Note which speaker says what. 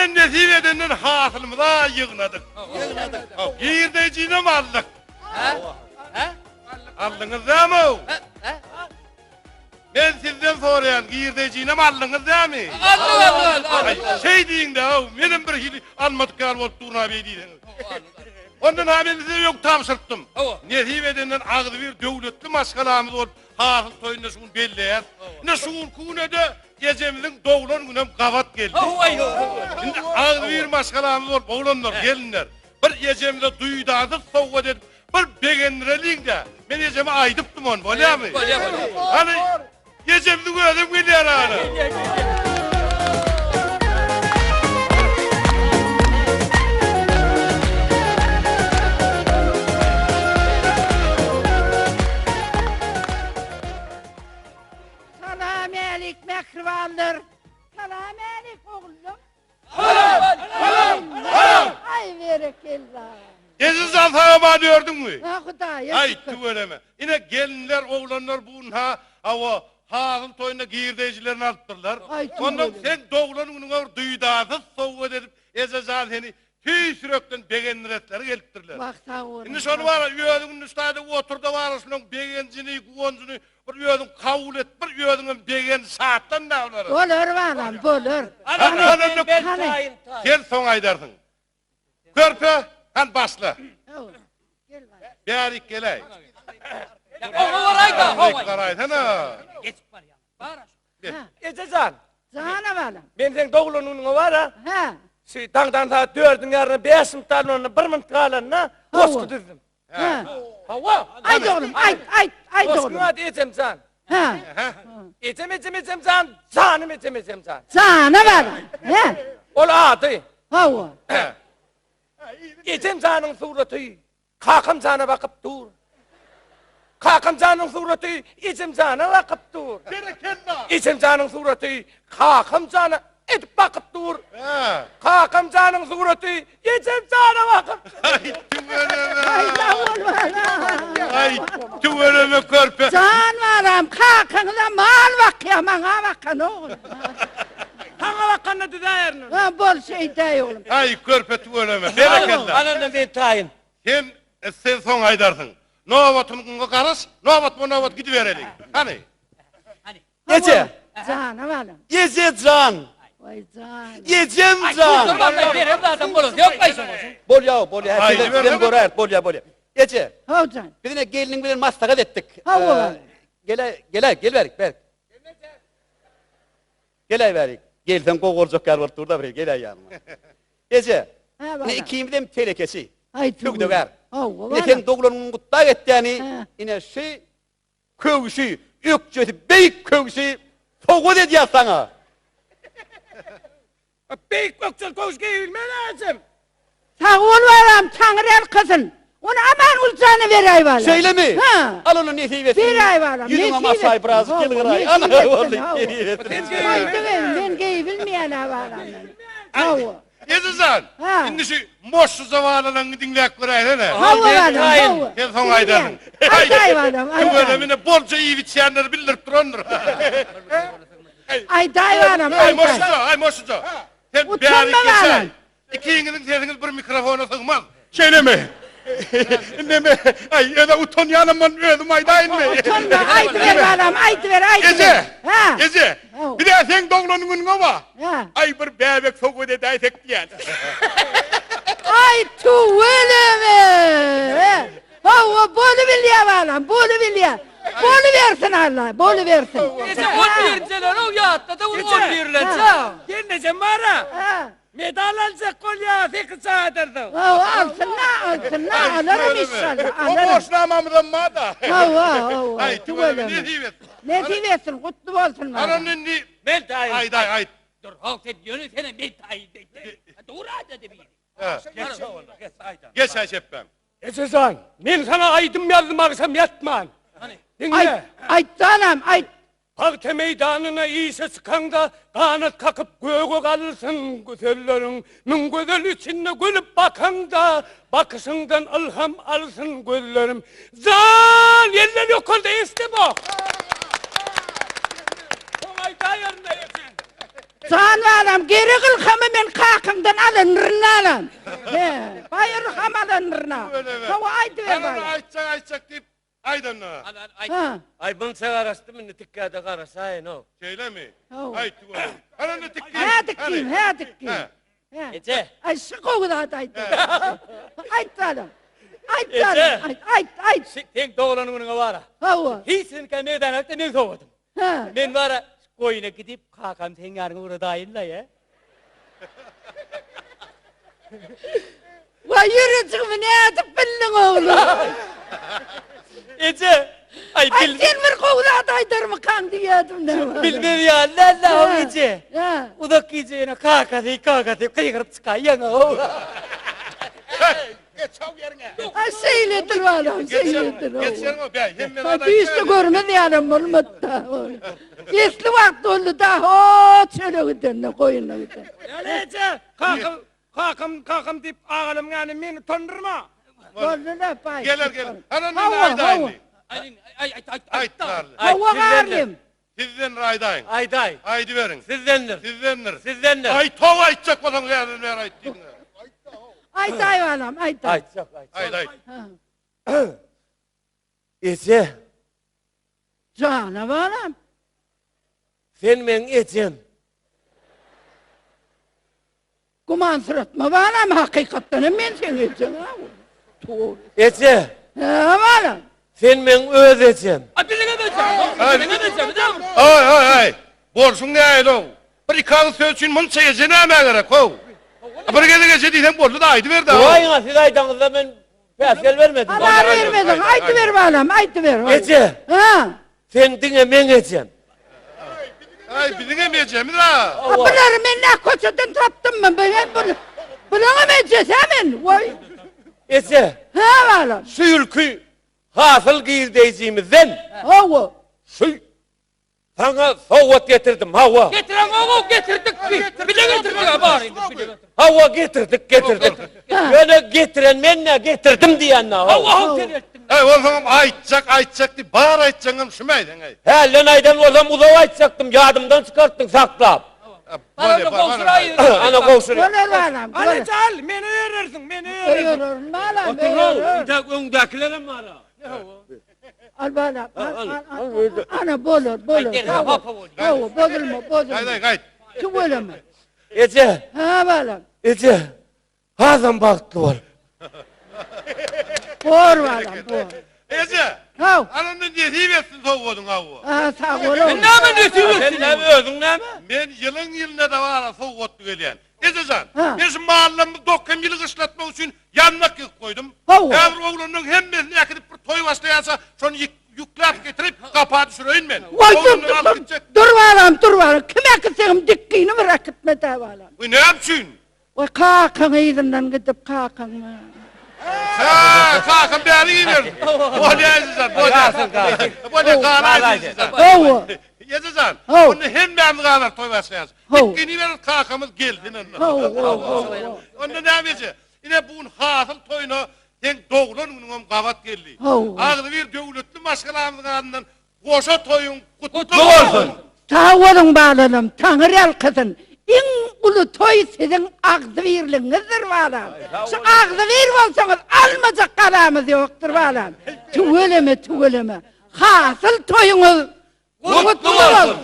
Speaker 1: Enen nesip edenden hasılımıza yığnadık. Giyirdeciğine mi aldık? Aldınız değil mi? Ben sizden sorayan giyirdeciğine mi aldınız değil mi?
Speaker 2: Aldım.
Speaker 1: Şey deyin de benim bir hili almadık galiba olup duruna beydiydiniz. Ondan haberinizi yok tapşırttım. Nesip edenden ağzı bir devletli maskalamız olup hasıl toyunda şunu belleyer. Ne şuun kuğuna da gecemizin doğulan günem kavat geldi. Şimdi ağzı bir maskalamız olup oğlanlar gelinler. Bir gecemizde duyudadır soğuk edip bir beğenireliğin de ben geceme aydıptım onu böyle mi? Hani gecemizde gördüm geliyor hani.
Speaker 3: Salamelik mekrivandır. Salamelik oğlum. Ay berekillah.
Speaker 1: Gezi zaltağıma diyordun mu?
Speaker 3: Ha Hudaya.
Speaker 1: Ay tüvereme. Yine gelinler, oğlanlar bunha hava hasıl toyunda giyirdecilerini alttırlar.
Speaker 3: Ay,
Speaker 1: Ondan
Speaker 3: tüvereme.
Speaker 1: sen doğulanın onu duydasız soğuk edip ezazal seni tüy sürekten beğeniretleri geliptirler.
Speaker 3: Bak sağ ol.
Speaker 1: Şimdi şunu var, üyedinin üstade oturda var, şunun beğencini, guvancını, bir üyedin kavul et, bir üyedinin beğen saatten ne onları.
Speaker 3: Olur valam, olur.
Speaker 1: Gel son aydarsın. Körpe, han basla.
Speaker 3: Gel var.
Speaker 1: Berik gelay.
Speaker 2: Orayda.
Speaker 1: Hana.
Speaker 4: Ececan,
Speaker 3: Sana valam.
Speaker 4: ben sen doğulunun var ha.
Speaker 3: Ha.
Speaker 4: Şey tangdan saat 4'ün yarına 5 imtihanlarına 1 imtihanlarına hoşku düzdüm.
Speaker 3: Ha.
Speaker 4: Hava.
Speaker 3: Ay oğlum, ay oğlum.
Speaker 4: Hoşku hadi Ecemcan.
Speaker 3: Ha.
Speaker 4: Ecemcan, canım Ecemcan.
Speaker 3: Sana valam. Ha.
Speaker 4: Ol adı.
Speaker 3: Hava.
Speaker 4: Ecemcanın sureti Kakımcana bakıp dur. Kakımcanın sureti Ecemcana bakıp dur. Ecemcanın sureti Kakımcana edip bakıp dur. Kakımcanın sureti Ecemcana bakıp.
Speaker 1: Ay tüvereme.
Speaker 3: Ay davul valam.
Speaker 1: Ay tüvereme körpe.
Speaker 3: Can valam, kalkınla mal bakya, bana bakın oğlum.
Speaker 4: Hangi vakanna düzayarın?
Speaker 3: Ha, bol şey dey oğlum.
Speaker 1: Ay körpe tüvereme. Berekellah.
Speaker 4: Ananı bir tayin.
Speaker 1: Sen son aydarsın. Novat'ın karış, Novat gidiverelim. Hani?
Speaker 4: Ece.
Speaker 3: Sana valam.
Speaker 4: Ececan.
Speaker 3: Vay can.
Speaker 4: Ecemcan. Bol ya, bol ya.
Speaker 1: Haydi,
Speaker 4: Herkese
Speaker 1: ver,
Speaker 4: ben borayet, bol ya, bol ya. Ece.
Speaker 3: Ha can.
Speaker 4: Birine gelinin bilen maslakat ettik.
Speaker 3: Ha, var.
Speaker 4: Gel verik. Gel verik. Gel sen koğurcuk gel var durda bir gel yanıma. Ece.
Speaker 3: Ha
Speaker 4: Ne
Speaker 3: valam.
Speaker 4: ikimden telekesi.
Speaker 3: Ay
Speaker 4: Çok döver.
Speaker 3: Ha
Speaker 4: Ne
Speaker 3: valam.
Speaker 4: sen doğulanın kutlar etti yani.
Speaker 3: Ha.
Speaker 4: Yine şey kövüşü, ökçesi, beyik kövüşü soğuk dedi ya sana. Beyik ökçesi kövüşü bilme lazım.
Speaker 3: Sağ ol valam, Tanrı'l kızın. Onu aman ulcanı ver ay valam.
Speaker 4: Şöyle mi?
Speaker 3: Ha.
Speaker 4: Al onu nesiv etsin.
Speaker 3: Bir ay valam.
Speaker 4: Yüzün ama say biraz gelir ay. Ana vallahi geri etsin.
Speaker 3: Ay döveyim, ben geyi bilmeyen ha valam. Ha o.
Speaker 1: Yedizan.
Speaker 3: Ha.
Speaker 1: Şimdi şu boşsuz zamanından dinleyek buraya ne?
Speaker 3: Ha o valam, ha o.
Speaker 1: Gel son aydarsın.
Speaker 3: Ay valam, ay valam.
Speaker 1: Tüveremine bolca iyi içenleri bildirip durandır.
Speaker 3: Ay day valam,
Speaker 1: Ay
Speaker 3: ay day.
Speaker 1: moşuca. Sen
Speaker 3: Utanma
Speaker 1: beğenik geçer.
Speaker 3: valam.
Speaker 1: İkiniz sesiniz bir mikrofona sığmaz. Şöyle mi? Ne mi? Ay ya da utanyanım ben öldüm aydayın mı?
Speaker 3: Utanma, aydı ver valam, aydı ver, aydı ver.
Speaker 1: Gece.
Speaker 3: Ha.
Speaker 1: Gece.
Speaker 3: Ha.
Speaker 1: Bir de sen doğulanın önüne var.
Speaker 3: Ha.
Speaker 1: Ay bir bebek soğuk edey tek diyen.
Speaker 3: Ay tuveleme. Ha o bolu bilya valam, bolu bilya. Bolu versin Allah, bolu versin.
Speaker 2: Ece on verirler o yatta da onu on verirler.
Speaker 4: Gelmeyeceğim bana.
Speaker 3: Ha.
Speaker 4: Medal alacak kol ya. 8 saattir de.
Speaker 3: Ha alsın alırım inşallah,
Speaker 1: O
Speaker 3: alırım.
Speaker 1: boşlamamdan ma da.
Speaker 3: Ha
Speaker 1: Ay tüvereme
Speaker 3: tuveleme.
Speaker 1: ne diyeyim?
Speaker 3: Ne diyorsun, kutlu olsun valam.
Speaker 1: Ananın ni...
Speaker 2: Ben tayin.
Speaker 1: Ay.
Speaker 2: Dur halk ediyorsun sen ben tayin. Doğru hadi bir.
Speaker 1: Geç Ayşeppem.
Speaker 4: Ecezan, ben sana aydım yazdım akşam yatman.
Speaker 2: Hani?
Speaker 4: Dinle.
Speaker 3: Ay canım, ay.
Speaker 4: Parti meydanına iyisi sıkanda kanat kakıp göğe kalırsın güzellerin. Min güzel içinde gülüp bakanda bakışından ilham alsın gözlerim. Zan yerler yukarıda işte bu. Son ay dayanmayasın.
Speaker 3: Can valam geri kılkamı men kakımdan alınırın. Bayır ham alınırın.
Speaker 1: Öyle mi?
Speaker 3: Hava aydı ver
Speaker 1: Ananı
Speaker 3: bana.
Speaker 1: aytsak deyip aydanına.
Speaker 3: Ha.
Speaker 4: Ay bunu severastı mı tikkada karasayın o.
Speaker 1: Şeyle mi?
Speaker 3: Oh.
Speaker 1: Aytı oğlum. Ananı tikkin.
Speaker 3: Ha dikkim, ha dikkim.
Speaker 1: Ha.
Speaker 4: Ece.
Speaker 3: Ay sık oğlu da aydı. Ayt valam. Ayt
Speaker 4: Ece.
Speaker 3: valam. Ayt.
Speaker 4: Tek doğulanın var.
Speaker 3: Hava.
Speaker 4: Hiç sen kendine akta ne soğudum.
Speaker 3: Ha.
Speaker 4: Ben var koyuna gidip kakam sen yarın uğradayın la ya.
Speaker 3: Vay yürücüğümü ne atıp bildin oğlum.
Speaker 4: Ece. Ay
Speaker 3: Ay
Speaker 4: bil.
Speaker 3: sen bir koğlu adaydır mı kan diyedim ne var.
Speaker 4: Bilmem ya la la o
Speaker 3: Ha.
Speaker 4: Ece.
Speaker 3: Ha.
Speaker 4: Udak yiyeceğine kakatı kıyırıp çıkayın o.
Speaker 1: Geç çav yerine.
Speaker 3: Ay seyledir valam,
Speaker 1: Geç
Speaker 3: seyledir
Speaker 1: yerine. Geç
Speaker 3: oğlum.
Speaker 1: yerine. Ben hemen
Speaker 3: Hadi
Speaker 1: aday
Speaker 3: işte görmedi yanım olmadı da. Esli vakti oldu da o şöyle gidelim koyunla gidelim.
Speaker 4: Ece. Kakam deyip ağalım yani beni tondurma.
Speaker 3: Oldu da pay.
Speaker 1: Gelir. Ananı
Speaker 3: Hava,
Speaker 1: aydayın. Aytlarlı.
Speaker 3: Hava garlim.
Speaker 1: Sizden aydayın.
Speaker 4: Ayday.
Speaker 1: Aydı verin.
Speaker 4: Sizdendir.
Speaker 1: Sizdendir.
Speaker 4: Sizdendir.
Speaker 1: Ay tov aytacak olan yerden ver aytayım.
Speaker 3: Ay day valam, ay day.
Speaker 4: Aytacak.
Speaker 1: Ayday.
Speaker 3: Ha.
Speaker 4: Ece.
Speaker 3: Cana valam.
Speaker 4: Sen men Ecem.
Speaker 3: Kuman sıratma valam hakikaten men sen edeceksin ha. Doğru.
Speaker 4: Ece.
Speaker 3: Ha valam.
Speaker 4: Sen men öz Ecem.
Speaker 1: Ay. Borsun ne aydo? Bir kan sözün mun seyircine hemen gerek o. Bir gece diyden borlu da aydı ver de.
Speaker 4: Vay siz aydanızda ben pesel vermedim.
Speaker 3: Ana vermedin, aydı ver valam, aydı ver.
Speaker 4: Ece.
Speaker 3: Ha.
Speaker 4: Sen dine men Ecem.
Speaker 1: Ay bizim emeyeceğim la.
Speaker 3: Bunları men ne koçadan taptım mı? Ben bunu. Bunu mu edeceğim? Vay.
Speaker 4: Ece.
Speaker 3: Ha valam.
Speaker 4: Şu ülkü hasıl girdeyeceğimizden
Speaker 3: Hava.
Speaker 4: şu sana soğuk getirdim hava.
Speaker 2: Getiren oğul getirdik. Bir de getirdik bari.
Speaker 4: Hava getirdik. Böyle getiren men ne getirdim diyen ne hava.
Speaker 2: Allah'ım seni ettin.
Speaker 1: Ay oğlum aytacak diye bağır aytacaksın şumaydın ay.
Speaker 4: He lan aydan olam uzağa açacaktım yardımdan çıkarttın saklap.
Speaker 2: Bana kovsurayı.
Speaker 4: Ana kovsuru.
Speaker 3: Böyle valam. Böyle.
Speaker 4: çal beni verirsin beni
Speaker 3: Veriyorum valam. Veriyorum.
Speaker 4: Öndekilere mi ara?
Speaker 3: Al valam. Ana bolur. Hava bozulma.
Speaker 1: Haydi gayet.
Speaker 3: Şu böyle mi?
Speaker 4: Ece.
Speaker 3: Ha valam.
Speaker 4: Ece. Hazan baktı var.
Speaker 3: Bor valam. Bor.
Speaker 1: Ece.
Speaker 3: Hav.
Speaker 1: Ananın yediği versin soğudun havu.
Speaker 3: Ha sağ ol.
Speaker 2: Ne hemen ötüyorsun?
Speaker 4: Sen ne mi özün ne mi?
Speaker 1: Ben yılına da var soğuttu gelen. Ececan,
Speaker 3: Ha.
Speaker 1: ben şu mahallemi 90 yılı ışlatmak için yanına koydum.
Speaker 3: Havu.
Speaker 1: Her oğlunun hem mesleğe yakınıp bir toy başlayansa şunu yüklat getirip kapağı düşüreyim ben.
Speaker 3: Vay
Speaker 1: Oğlunun
Speaker 3: dur
Speaker 1: alıp
Speaker 3: dur.
Speaker 1: gidecek.
Speaker 3: Dur valam. Kime kısayım dikkiğini bırak gitme de valam.
Speaker 1: Bu ne yapsın?
Speaker 3: Vay kalkın iyidinden gidip kalkın mı?
Speaker 1: Ha, kalkın beni iyi ver. Bu ne Ececan? Bu ne kanal Ececan?
Speaker 3: Hava.
Speaker 1: Ececan,
Speaker 3: Havu.
Speaker 1: onu hem ben kanal toy başlayansa.
Speaker 3: Havu.
Speaker 1: Dikkini verir kalkamız geldi.
Speaker 3: Hava.
Speaker 1: Onda ne yapacak? Yine bunun hasıl toyunu sen doğulan unum kavat geldi.
Speaker 3: Havu.
Speaker 1: Ağzı bir devletli maskalarımızın adından koşa toyun kutlu
Speaker 4: olsun.
Speaker 1: olsun.
Speaker 3: Sağ olun bağlanım. Tanrı kızın. En ulu toy sizin ağzı birliğinizdir valam. Şu ağzı bir olsanız almayacak kalamız yoktur valam. Tüvüleme. Hasıl toyunuz kutlu olsun.